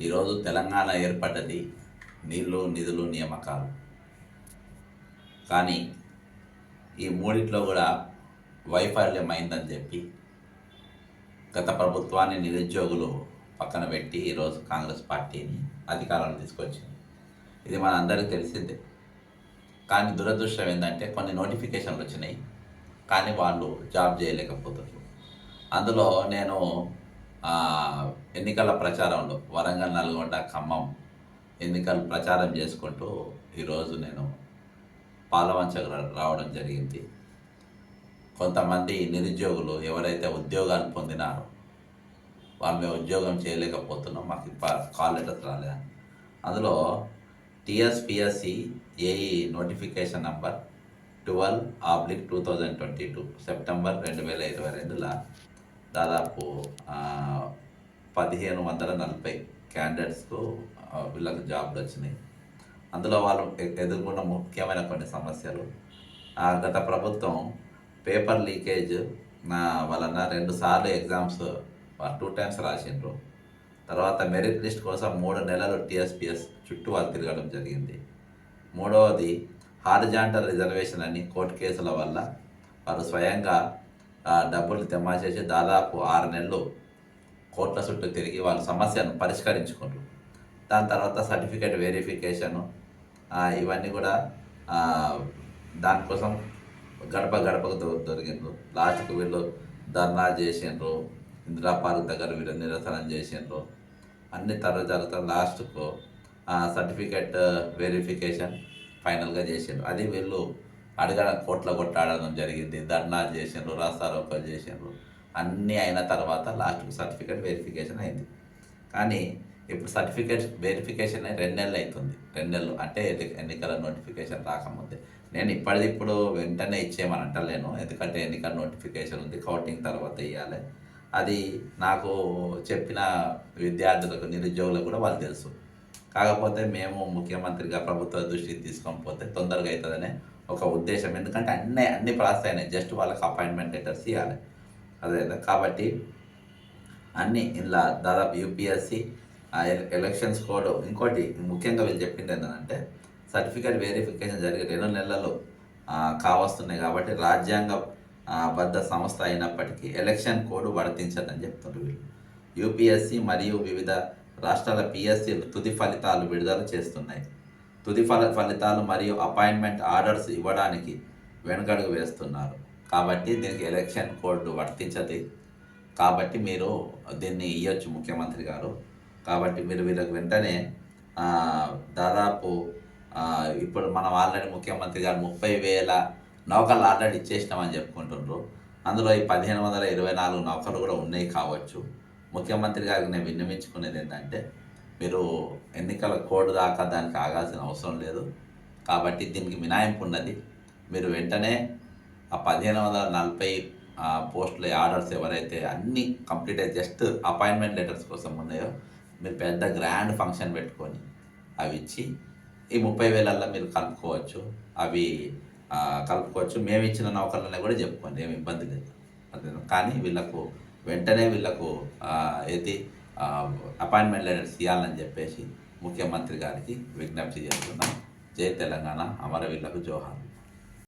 ఈరోజు తెలంగాణ ఏర్పడ్డది నీళ్లు నిధులు నియామకాలు. కానీ ఈ మూడిట్లో కూడా వైఫల్యం అయిందని చెప్పి గత ప్రభుత్వాన్ని నిరుద్యోగులు పక్కన పెట్టి ఈరోజు కాంగ్రెస్ పార్టీని అధికారంలో తీసుకొచ్చింది. ఇది మన అందరికీ తెలిసిందే. కానీ దురదృష్టం ఏంటంటే కొన్ని నోటిఫికేషన్లు వచ్చినాయి, కానీ వాళ్ళు జాబ్ చేయలేకపోతున్నారు. అందులో నేను ఎన్నికల ప్రచారంలో వరంగల్, నల్గొండ, ఖమ్మం ఎన్నికలు ప్రచారం చేసుకుంటూ ఈరోజు నేను పాలవంచకు రావడం జరిగింది. కొంతమంది నిరుద్యోగులు ఎవరైతే ఉద్యోగాలు పొందినారో వాళ్ళు మేము ఉద్యోగం చేయలేకపోతున్నాం, మాకు కాల్ లెటర్స్ రాలేదు. అందులో టీఎస్పిఎస్సి ఏఈ నోటిఫికేషన్ నంబర్ 12/2022 సెప్టెంబర్ 2022లా దాదాపు 1540 క్యాండిడేట్స్కు వీళ్ళకు జాబ్లు వచ్చినాయి. అందులో వాళ్ళు ఎదుర్కొన్న ముఖ్యమైన కొన్ని సమస్యలు, గత ప్రభుత్వం పేపర్ లీకేజ్ వలన 2 సార్లు ఎగ్జామ్స్ 2 టైమ్స్ రాసిండ్రు. తర్వాత మెరిట్ లిస్ట్ కోసం 3 నెలలు టీఎస్పిఎస్ చుట్టూ వాళ్ళు తిరగడం జరిగింది. మూడవది హారిజాంటల్ రిజర్వేషన్ అని కోర్టు కేసుల వల్ల వారు స్వయంగా డబ్బులు జమ చేసి దాదాపు 6 నెలలు కోర్టుల చుట్టూ తిరిగి వాళ్ళ సమస్యను పరిష్కరించుకుంటారు. దాని తర్వాత సర్టిఫికేట్ వెరిఫికేషను, ఇవన్నీ కూడా దానికోసం గడప గడపకు దొరికిండ్రు. లాస్ట్కు వీళ్ళు ధర్నా చేసిండ్రు, ఇందిరా పార్క్ దగ్గర వీళ్ళు నిరసన చేసిండ్రు. అన్ని జరుగుతా లాస్ట్కు సర్టిఫికేట్ వెరిఫికేషన్ ఫైనల్గా చేసిండ్రు. అది వీళ్ళు అడగడం కోట్ల కొట్టాడడం జరిగింది, ధర్నా చేసిండ్రు, రాస్తారోకలు చేసిండ్రు. అన్నీ అయిన తర్వాత లాస్ట్కు సర్టిఫికేట్ వెరిఫికేషన్ అయింది. కానీ ఇప్పుడు సర్టిఫికేట్ వెరిఫికేషన్ 2 నెలలు అవుతుంది. 2 నెలలు అంటే ఎన్నికల నోటిఫికేషన్ రాకముందే. నేను ఇప్పుడు వెంటనే ఇచ్చేయమని అంటలేను, ఎందుకంటే ఎన్నికల నోటిఫికేషన్ ఉంది, కౌంటింగ్ తర్వాత ఇవ్వాలి. అది నాకు చెప్పిన విద్యార్థులకు, నిరుద్యోగులకు కూడా వాళ్ళు తెలుసు. కాకపోతే మేము ముఖ్యమంత్రిగా ప్రభుత్వ దృష్టికి తీసుకొని పోతే తొందరగా అవుతుందనే ఒక ఉద్దేశం. ఎందుకంటే అన్ని ప్రాసెస్ అయినాయి, జస్ట్ వాళ్ళకి అపాయింట్మెంట్ లెటర్స్ ఇవ్వాలి. అదే కాబట్టి అన్నీ ఇలా దాదాపు యూపీఎస్సి ఎలక్షన్స్ కోడ్. ఇంకోటి ముఖ్యంగా వీళ్ళు చెప్పింది ఏంటంటే సర్టిఫికేట్ వెరిఫికేషన్ జరిగే 2 నెలలు కావస్తున్నాయి కాబట్టి రాజ్యాంగ బద్ధ సంస్థ అయినప్పటికీ ఎలక్షన్ కోడ్ వర్తించదని చెప్తున్నారు వీళ్ళు. యూపీఎస్సి మరియు వివిధ రాష్ట్రాల పిఎస్సీలు తుది ఫలితాలు విడుదల చేస్తున్నాయి. తుది ఫలితాలు మరియు అపాయింట్మెంట్ ఆర్డర్స్ ఇవ్వడానికి వెనుకడుగు వేస్తున్నారు. కాబట్టి దీనికి ఎలక్షన్ కోడ్ వర్తించదు. కాబట్టి మీరు దీన్ని ఇవ్వచ్చు ముఖ్యమంత్రి గారు. కాబట్టి మీరు వీళ్ళకి వెంటనే దాదాపు ఇప్పుడు మనం ఆల్రెడీ ముఖ్యమంత్రి గారు 30,000 నౌకలు ఆల్రెడీ ఇచ్చేసినామని చెప్పుకుంటున్నారు. అందులో ఈ 1524 నౌకలు కూడా ఉన్నాయి కావచ్చు. ముఖ్యమంత్రి గారికి నేను విన్నవించుకునేది ఏంటంటే మీరు ఎన్నికల కోడ్ దాకా దానికి ఆగాల్సిన అవసరం లేదు. కాబట్టి దీనికి మినహాయింపు ఉన్నది. మీరు వెంటనే ఆ 1540 పోస్టుల ఆర్డర్స్ ఎవరైతే అన్నీ కంప్లీట్ అయ్యి జస్ట్ అపాయింట్మెంట్ లెటర్స్ కోసం ఉన్నాయో మీరు పెద్ద గ్రాండ్ ఫంక్షన్ పెట్టుకొని అవి ఇచ్చి ఈ 30,000 మీరు కలుపుకోవచ్చు. అవి కలుపుకోవచ్చు. మేము ఇచ్చిన నౌకర్లనే కూడా చెప్పుకోండి, ఏమి ఇబ్బంది లేదు. కానీ వీళ్ళకు వెంటనే వీళ్ళకు అపాయింట్మెంట్ లెటర్స్ ఇవ్వాలని చెప్పేసి ముఖ్యమంత్రి గారికి విజ్ఞప్తి చేస్తున్నాం. జై తెలంగాణ, అమరవీరులకు జోహార్.